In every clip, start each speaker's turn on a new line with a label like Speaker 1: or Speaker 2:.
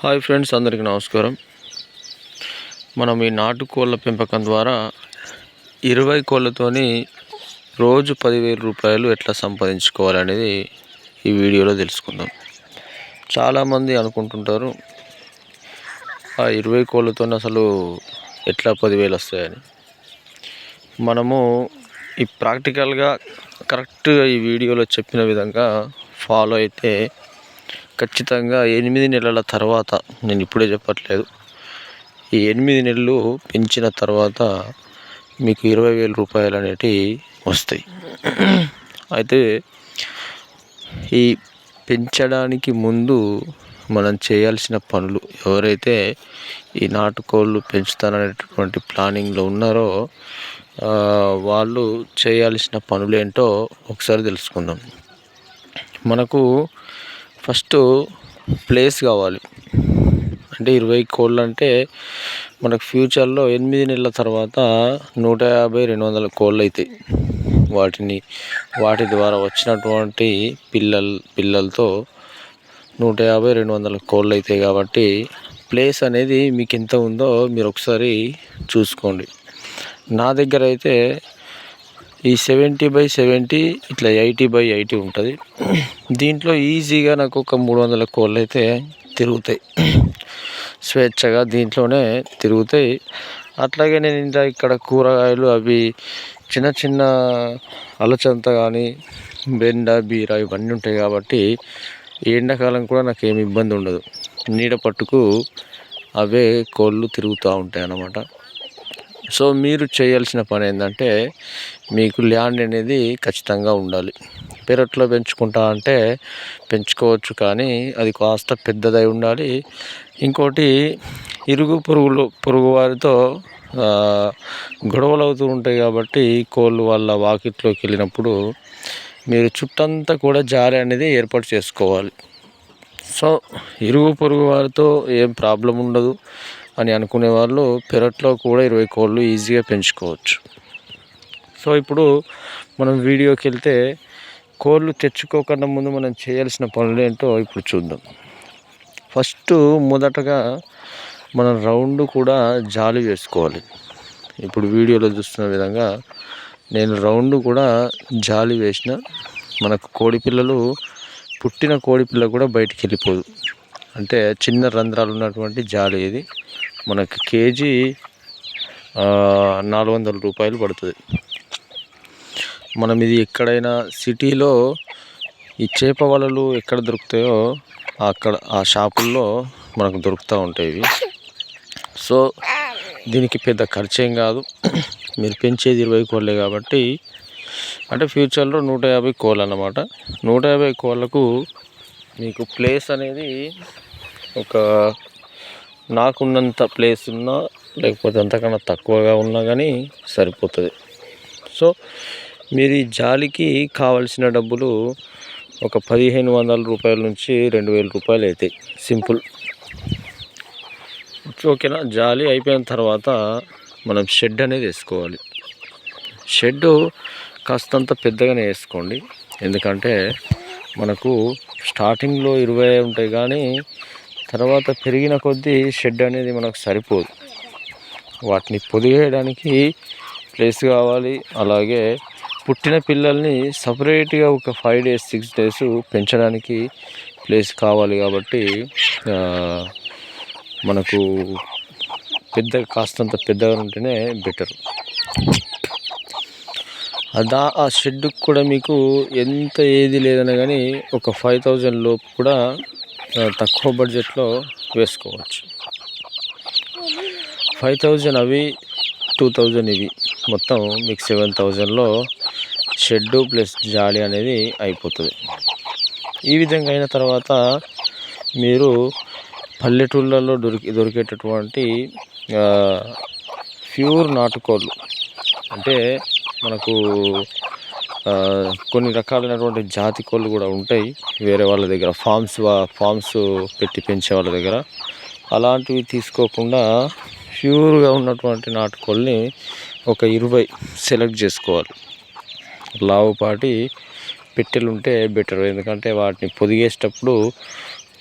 Speaker 1: Hi friends, అందరికీ నమస్కారం. మనం ఈ నాటుకోళ్ళ పెంపకం ద్వారా 20 కోళ్ళతోని రోజు 10,000 రూపాయలు ఎట్లా సంపాదించుకోవాలనేది ఈ వీడియోలో తెలుసుకుందాం. చాలామంది అనుకుంటుంటారు, ఆ 20 కోళ్ళతో అసలు ఎట్లా 10,000 వస్తాయని. మనము ఈ ప్రాక్టికల్గా కరెక్ట్గా ఈ వీడియోలో చెప్పిన విధంగా ఫాలో అయితే ఖచ్చితంగా 8 నెలల తర్వాత, నేను ఇప్పుడే చెప్పట్లేదు, ఈ 8 నెలలు పెంచిన తర్వాత మీకు 20,000 రూపాయలు అనేటివి వస్తాయి. అయితే ఈ పెంచడానికి ముందు మనం చేయాల్సిన పనులు, ఎవరైతే ఈ నాటుకోళ్ళు పెంచుతాననేటటువంటి ప్లానింగ్లో ఉన్నారో వాళ్ళు చేయాల్సిన పనులేంటో ఒకసారి తెలుసుకుందాం. మనకు ఫస్ట్ ప్లేస్ కావాలి. అంటే 20 కోళ్ళు అంటే మనకు ఫ్యూచర్లో 8 నెలల తర్వాత 150-200 కోళ్ళు అవుతాయి. వాటి ద్వారా వచ్చినటువంటి పిల్లలతో 150-200 కోళ్ళు అవుతాయి. కాబట్టి ప్లేస్ అనేది మీకు ఎంత ఉందో మీరు ఒకసారి చూసుకోండి. నా దగ్గర అయితే ఈ 70x70 ఇట్లా 80x80 ఉంటుంది. దీంట్లో ఈజీగా నాకు ఒక 300 కోళ్ళు అయితే తిరుగుతాయి, స్వేచ్ఛగా దీంట్లోనే తిరుగుతాయి. అట్లాగే నేను ఇక్కడ కూరగాయలు అవి చిన్న చిన్న అలచంత కానీ బెండ బీర ఇవన్నీ ఉంటాయి. కాబట్టి ఎండాకాలం కూడా నాకు ఏమి ఇబ్బంది ఉండదు. నీడ పట్టుకు అవే కోళ్ళు తిరుగుతూ ఉంటాయి అన్నమాట. సో మీరు చేయాల్సిన పని ఏంటంటే, మీకు ల్యాండ్ అనేది ఖచ్చితంగా ఉండాలి. పెరట్లో పెంచుకుంటా అంటే పెంచుకోవచ్చు, కానీ అది కాస్త పెద్దదై ఉండాలి. ఇంకోటి, పొరుగు వారితో గొడవలు అవుతూ ఉంటాయి. కాబట్టి కోళ్ళు వాళ్ళ వాకిట్లోకి వెళ్ళినప్పుడు మీరు చుట్టంతా కూడా జాలి అనేది ఏర్పాటు చేసుకోవాలి. సో పొరుగు వారితో ఏం ప్రాబ్లం ఉండదు అని అనుకునే వాళ్ళు పెరట్లో కూడా 20 కోళ్ళు ఈజీగా పెంచుకోవచ్చు. సో ఇప్పుడు మనం వీడియోకి వెళ్తే, కోళ్ళు తెచ్చుకోకుండా ముందు మనం చేయాల్సిన పనులు ఏంటో ఇప్పుడు చూద్దాం. ఫస్ట్ మొదటగా మనం రౌండ్ కూడా జాలి వేసుకోవాలి. ఇప్పుడు వీడియోలో చూస్తున్న విధంగా నేను రౌండ్ కూడా జాలి వేసిన, మనకు కోడిపిల్లలు పుట్టిన కోడిపిల్ల కూడా బయటికి వెళ్ళిపోదు. అంటే చిన్న రంధ్రాలు ఉన్నటువంటి జాలి ఇది. మనకు కేజీ 400 రూపాయలు పడుతుంది. మనం ఇది ఎక్కడైనా సిటీలో ఈ చేప వలలు ఎక్కడ దొరుకుతాయో అక్కడ ఆ షాపుల్లో మనకు దొరుకుతూ ఉంటాయి. సో దీనికి పెద్ద ఖర్చు ఏం కాదు. మీరు పెంచేది 20 కోళ్ళే కాబట్టి, అంటే ఫ్యూచర్లో 150 కోళ్ళు అన్నమాట. 150 కోళ్ళకు మీకు ప్లేస్ అనేది ఒక నాకున్నంత ప్లేస్ ఉన్నా, లేకపోతే అంతకన్నా తక్కువగా ఉన్నా కానీ సరిపోతుంది. సో మీరు ఈ జాలికి కావలసిన డబ్బులు ఒక 1,500 రూపాయల నుంచి 2,000 రూపాయలు అవుతాయి. సింపుల్. ఓకేనా? జాలి అయిపోయిన తర్వాత మనం షెడ్ అనేది వేసుకోవాలి. షెడ్ కాస్తంత పెద్దగానే వేసుకోండి. ఎందుకంటే మనకు స్టార్టింగ్లో 20 ఉంటాయి, కానీ తర్వాత పెరిగిన కొద్దీ షెడ్ అనేది మనకు సరిపోదు. వాటిని పొదిగేయడానికి ప్లేస్ కావాలి. అలాగే పుట్టిన పిల్లల్ని సపరేట్గా ఒక 5 days 6 days పెంచడానికి ప్లేస్ కావాలి. కాబట్టి మనకు కాస్తంత పెద్దగా ఉంటేనే బెటర్. ఆ షెడ్కి కూడా మీకు ఎంత ఏది లేదన్నా కానీ ఒక 5,000 లోపు కూడా తక్కువ బడ్జెట్లో వేసుకోవచ్చు. 5,000 అవి, 2,000 ఇవి, మొత్తం మీకు 7,000లో షెడ్ ప్లస్ జాలి అనేది అయిపోతుంది. ఈ విధంగా అయిన తర్వాత మీరు పల్లెటూళ్ళలో దొరికేటటువంటి ప్యూర్ నాటుకోళ్ళు, అంటే మనకు కొన్ని రకాలైనటువంటి జాతి కోళ్ళు కూడా ఉంటాయి వేరే వాళ్ళ దగ్గర, ఫామ్స్ పెట్టి పెంచే వాళ్ళ దగ్గర. అలాంటివి తీసుకోకుండా ప్యూర్గా ఉన్నటువంటి నాటుకోళ్ళని ఒక 20 సెలెక్ట్ చేసుకోవాలి. లావుపాటి పెట్టెలు ఉంటే బెటర్. ఎందుకంటే వాటిని పొదిగేసేటప్పుడు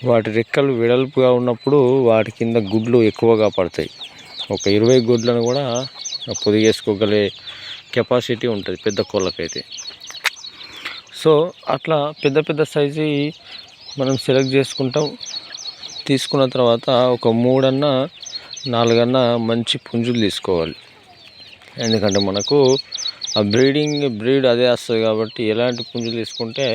Speaker 1: వాటి రెక్కలు వెడల్పుగా ఉన్నప్పుడు వాటి కింద గుడ్లు ఎక్కువగా పడతాయి. ఒక 20 గుడ్లను కూడా పొదిగేసుకోగలే కెపాసిటీ ఉంటుంది పెద్ద కోళ్ళకైతే. సో అట్లా పెద్ద పెద్ద సైజు మనం సెలెక్ట్ చేసుకుంటాం. తీసుకున్న తర్వాత ఒక 3 అన్నా 4 అన్నా మంచి పుంజులు తీసుకోవాలి. ఎందుకంటే మనకు ఆ బ్రీడ్ అదే వస్తుంది కాబట్టి ఎలాంటి పుంజులు తీసుకుంటే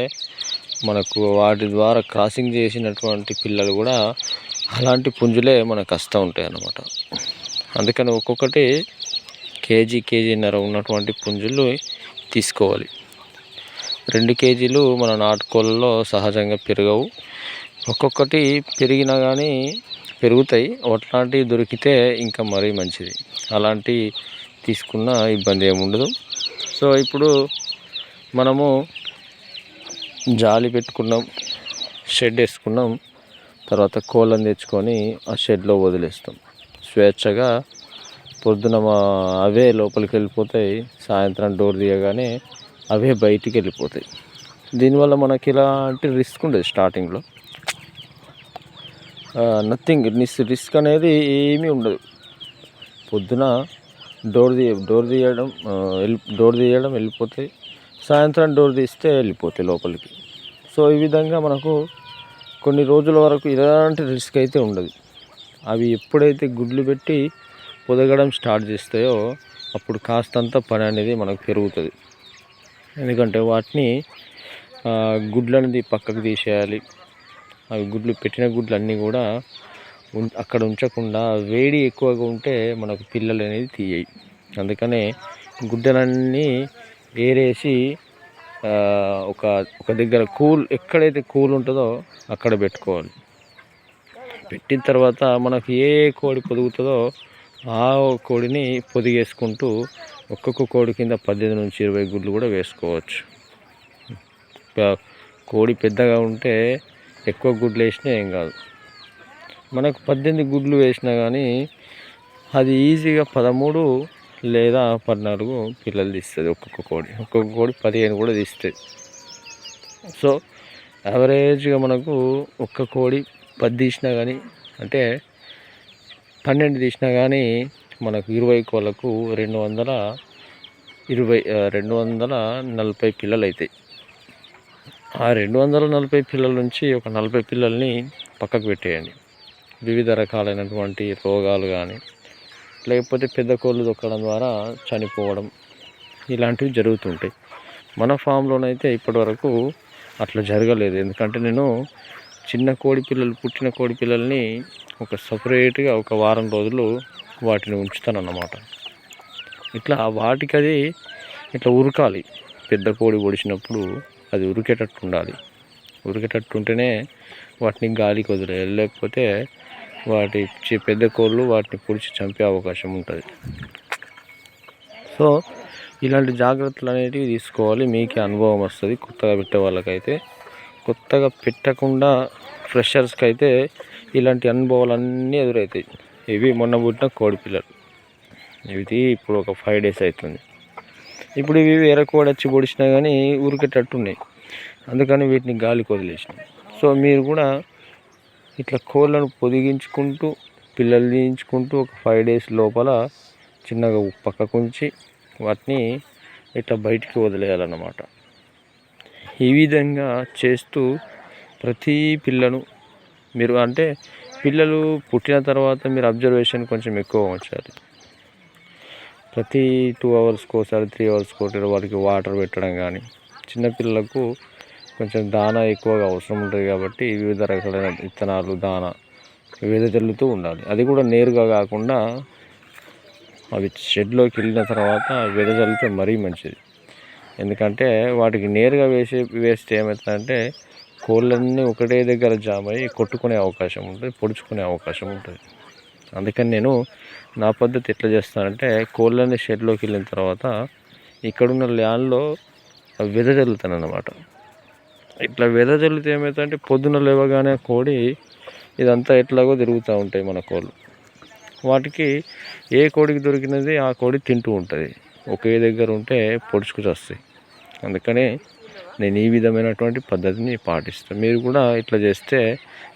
Speaker 1: మనకు వాటి ద్వారా క్రాసింగ్ చేసినటువంటి పిల్లలు కూడా అలాంటి పుంజులే మనకు వస్తూ ఉంటాయి అన్నమాట. అందుకని ఒక్కొక్కటి కేజీన్నర ఉన్నటువంటి పుంజులు తీసుకోవాలి. 2 కేజీలు మన నాటుకోళ్ళలో సహజంగా పెరగవు. ఒక్కొక్కటి పెరిగినా కానీ పెరుగుతాయి. అట్లాంటివి దొరికితే ఇంకా మరీ మంచిది. అలాంటి తీసుకున్న ఇబ్బంది ఏముండదు. సో ఇప్పుడు మనము జాలి పెట్టుకున్నాం, షెడ్ వేసుకున్నాం. తర్వాత కోళ్ళని తెచ్చుకొని ఆ షెడ్లో వదిలేస్తాం. స్వేచ్ఛగా పొద్దున అవే లోపలికి వెళ్ళిపోతాయి. సాయంత్రం డోర్ తీయగానే అవే బయటికి వెళ్ళిపోతాయి. దీనివల్ల మనకి ఇలాంటి రిస్క్ ఉండదు. స్టార్టింగ్లో నథింగ్ రిస్క్ అనేది ఏమీ ఉండదు. పొద్దున డోర్ తీయడం వెళ్ళిపోతాయి. సాయంత్రం డోర్ తీస్తే వెళ్ళిపోతాయి లోపలికి. సో ఈ విధంగా మనకు కొన్ని రోజుల వరకు ఎలాంటి రిస్క్ అయితే ఉండదు. అవి ఎప్పుడైతే గుడ్లు పెట్టి పొదగడం స్టార్ట్ చేస్తాయో అప్పుడు కాస్తంత పని అనేది మనకు పెరుగుతుంది. ఎందుకంటే వాటిని గుడ్లు అనేది పక్కకు తీసేయాలి. అవి పెట్టిన గుడ్లు అన్నీ కూడా అక్కడ ఉంచకుండా వేడి ఎక్కువగా ఉంటే మనకు పిల్లలు అనేది తీయయి. అందుకనే గుడ్డలన్నీ ఏరేసి ఒక దగ్గర ఎక్కడైతే కూల్ ఉంటుందో అక్కడ పెట్టుకోవాలి. పెట్టిన తర్వాత మనకు ఏ కోడి పొదుగుతుందో ఆ కోడిని పొదిగేసుకుంటూ ఒక్కొక్క కోడి కింద 18 నుంచి 20 గుడ్లు కూడా వేసుకోవచ్చు. కోడి పెద్దగా ఉంటే ఎక్కువ గుడ్లు వేసినా ఏం కాదు. మనకు 18 గుడ్లు వేసినా కానీ అది ఈజీగా 13 లేదా 14 పిల్లలు తీస్తుంది. ఒక్కొక్క కోడి 15 కూడా తీస్తుంది. సో యావరేజ్గా మనకు ఒక్క కోడి 10 తీసినా కానీ అంటే 12 తీసినా కానీ మనకు 20 కోళ్ళకు 240 పిల్లలు అవుతాయి. ఆ 240 పిల్లల నుంచి ఒక 40 పిల్లల్ని పక్కకు పెట్టేయండి. వివిధ రకాలైనటువంటి రోగాలు కానీ లేకపోతే పెద్ద కోళ్ళు దొక్కడం ద్వారా చనిపోవడం ఇలాంటివి జరుగుతుంటాయి. మన ఫామ్లోనైతే ఇప్పటివరకు అట్లా జరగలేదు. ఎందుకంటే నేను పుట్టిన కోడి పిల్లల్ని ఒక సపరేట్గా ఒక వారం రోజులు వాటిని ఉంచుతానన్నమాట. ఇట్లా వాటికి అది ఇట్లా ఉరకాలి. పెద్ద కోడి పొడిచినప్పుడు అది ఉరికేటట్టు ఉండాలి. ఉరికేటట్టు ఉంటేనే వాటిని గాలికి వదిలేయాలి. లేకపోతే పెద్ద కోళ్ళు వాటిని పొడిచి చంపే అవకాశం ఉంటుంది. సో ఇలాంటి జాగ్రత్తలు అనేటివి తీసుకోవాలి. మీకే అనుభవం వస్తుంది. కొత్తగా పెట్టే వాళ్ళకైతే. కొత్తగా పెట్టకుండా ఫ్రెషర్స్కి అయితే ఇలాంటి అనుభవాలన్నీ ఎదురవుతాయి. ఇవి మొన్న పుట్టిన కోడి పిల్లలు. ఇది ఇప్పుడు ఒక 5 days అవుతుంది. ఇప్పుడు ఇవి వేరే కోడి వచ్చి పొడిచినా కానీ ఉరికేటట్టు ఉన్నాయి. అందుకని వీటిని గాలికి వదిలేసినాం. సో మీరు కూడా ఇట్లా కోళ్ళను పొదిగించుకుంటూ పిల్లలు తీయించుకుంటూ ఒక 5 days లోపల చిన్నగా పక్కకు ఉంచి వాటిని ఇట్లా బయటికి వదిలేయాలన్నమాట. ఈ విధంగా చేస్తూ ప్రతి పిల్లను మీరు పిల్లలు పుట్టిన తర్వాత మీరు అబ్జర్వేషన్ కొంచెం ఎక్కువ ఉంచాలి. ప్రతి 2 hours ఒకసారి 3 hours ఒకసారి వాటికి వాటర్ పెట్టడం కానీ, చిన్నపిల్లలకు కొంచెం దానా ఎక్కువగా అవసరం ఉంటుంది కాబట్టి వివిధ రకాలైన విత్తనాలు దానా వెదజల్లుతూ ఉండాలి. అది కూడా నేరుగా కాకుండా అవి షెడ్లోకి వెళ్ళిన తర్వాత వెదజల్లితే మరీ మంచిది. ఎందుకంటే వాటికి నేరుగా వేస్తే ఏమవుతుందంటే కోళ్ళన్నీ ఒకటే దగ్గర జామ్ అయ్యి కొట్టుకునే అవకాశం ఉంటుంది, పొడుచుకునే అవకాశం ఉంటుంది. అందుకని నేను నా పద్ధతి ఎట్లా చేస్తానంటే కోళ్ళని షెడ్లోకి వెళ్ళిన తర్వాత ఇక్కడున్న ల్యాండ్లో వెదజల్లుతాను అన్నమాట. ఇట్లా వెదజల్లితే ఏమవుతుందంటే పొద్దున లేవగానే కోడి ఇదంతా ఎట్లాగో తిరుగుతూ ఉంటాయి మన కోళ్ళు. వాటికి ఏ కోడికి దొరికినది ఆ కోడి తింటూ ఉంటుంది. ఒకే దగ్గర ఉంటే పొడుచుకు వస్తాయి. అందుకని నేను ఈ విధమైనటువంటి పద్ధతిని పాటిస్తాను. మీరు కూడా ఇట్లా చేస్తే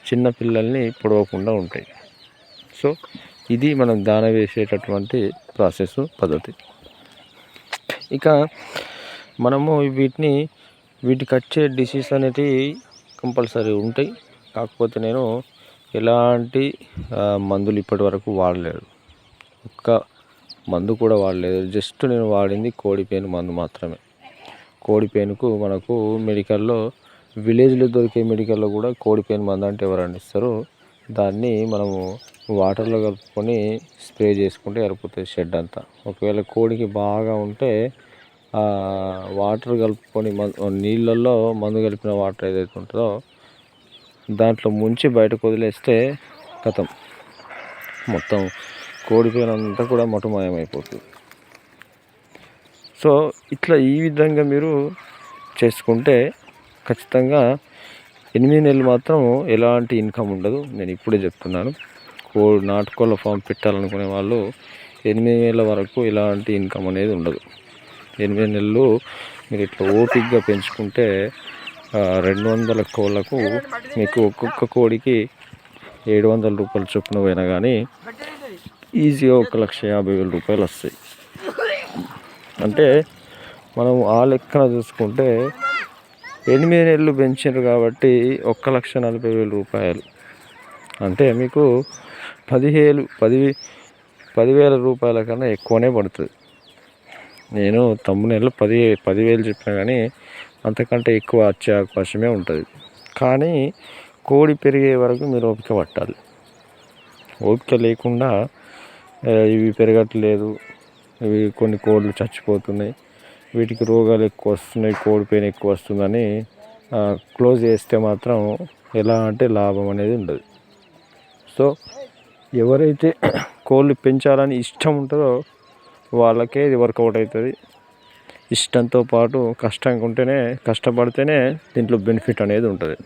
Speaker 1: చిన్న పిల్లల్ని పొడవకుండా ఉంటాయి. సో ఇది మనం దాన వేసేటటువంటి ప్రాసెస్ పద్ధతి. ఇక మనము వీటికి వచ్చే డిసీజ్ అనేది కంపల్సరీ ఉంటాయి. కాకపోతే నేను ఎలాంటి మందులు ఇప్పటి వరకు వాడలేదు, ఒక్క మందు కూడా వాడలేదు. జస్ట్ నేను వాడింది కోడిపేను మందు మాత్రమే. కోడిపేనుకు మనకు మెడికల్లో, విలేజ్లో దొరికే మెడికల్లో కూడా కోడిపేను మందు అంటే ఎవరండి ఇస్తారు. దాన్ని మనము వాటర్లో కలుపుకొని స్ప్రే చేసుకుంటే సరిపోతుంది షెడ్ అంతా. ఒకవేళ కోడికి బాగా ఉంటే వాటర్ కలుపుకొని నీళ్ళల్లో మందు కలిపిన వాటర్ ఏదైతే ఉంటుందో దాంట్లో ముంచి బయటకు వదిలేస్తే కథం, మొత్తం కోడిపేనంతా కూడా మటుమాయమైపోతుంది. సో ఇట్లా ఈ విధంగా మీరు చేసుకుంటే ఖచ్చితంగా 8 నెలలు మాత్రం ఎలాంటి ఇన్కమ్ ఉండదు. నేను ఇప్పుడే చెప్తున్నాను. నాటుకోళ్ళ ఫామ్ పెట్టాలనుకునే వాళ్ళు 8 నెలల వరకు ఎలాంటి ఇన్కమ్ అనేది ఉండదు. 8 నెలలు మీరు ఇట్లా ఓపికగా పెంచుకుంటే 200 కోళ్ళకు మీకు ఒక్కొక్క కోడికి 700 రూపాయల చొప్పున పోయినా కానీ ఈజీగా 1,50,000 రూపాయలు వస్తాయి. అంటే మనం ఆ లెక్కన చూసుకుంటే 8 నెలలు పెంచారు కాబట్టి 1,40,000 రూపాయలు అంటే మీకు 10,000 రూపాయల కన్నా ఎక్కువనే పడుతుంది. నేను తమ్మునేళ్ళు 10,000 చెప్పినా కానీ అంతకంటే ఎక్కువ వచ్చే అవకాశమే ఉంటుంది. కానీ కోడి పెరిగే వరకు మీరు ఓపిక పట్టాలి. ఓపిక లేకుండా ఇవి పెరగట్లేదు, ఇవి కొన్ని కోళ్ళు చచ్చిపోతున్నాయి, వీటికి రోగాలు ఎక్కువ వస్తున్నాయి, కోడి పెయిన్ ఎక్కువ వస్తుందని క్లోజ్ చేస్తే మాత్రం ఎలా అంటే లాభం అనేది ఉండదు. సో ఎవరైతే కోళ్ళు పెంచాలని ఇష్టం ఉంటుందో వాళ్ళకే ఇది వర్కౌట్ అవుతుంది. ఇష్టంతో పాటు కష్టపడితేనే దీంట్లో బెనిఫిట్ అనేది ఉంటుంది.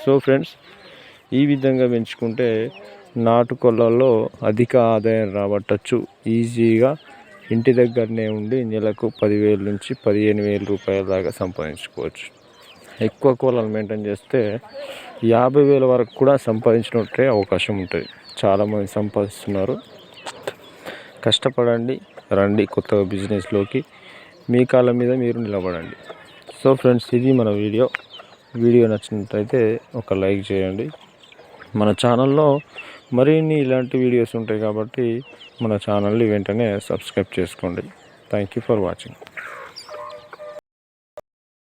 Speaker 1: సో ఫ్రెండ్స్, ఈ విధంగా పెంచుకుంటే నాటుకోళ్ళల్లో అధిక ఆదాయం రాబట్టచ్చు. ఈజీగా ఇంటి దగ్గరనే ఉండి నెలకు 10,000 నుంచి 15,000 రూపాయల దాకా సంపాదించుకోవచ్చు. ఎక్కువ కోళ్ళను మెయింటైన్ చేస్తే 50,000 వరకు కూడా సంపాదించినట్టే అవకాశం ఉంటుంది. చాలామంది సంపాదిస్తున్నారు. కష్టపడండి, రండి కొత్తగా బిజినెస్లోకి, మీ కాళ్ళ మీద మీరు నిలబడండి. సో ఫ్రెండ్స్, ఇది మన వీడియో నచ్చినట్లయితే ఒక లైక్ చేయండి. మన ఛానల్లో మరిన్ని ఇలాంటి వీడియోస్ ఉంటాయి కాబట్టి మన ఛానల్ని వెంటనే సబ్స్క్రైబ్ చేసుకోండి. Thank you for watching.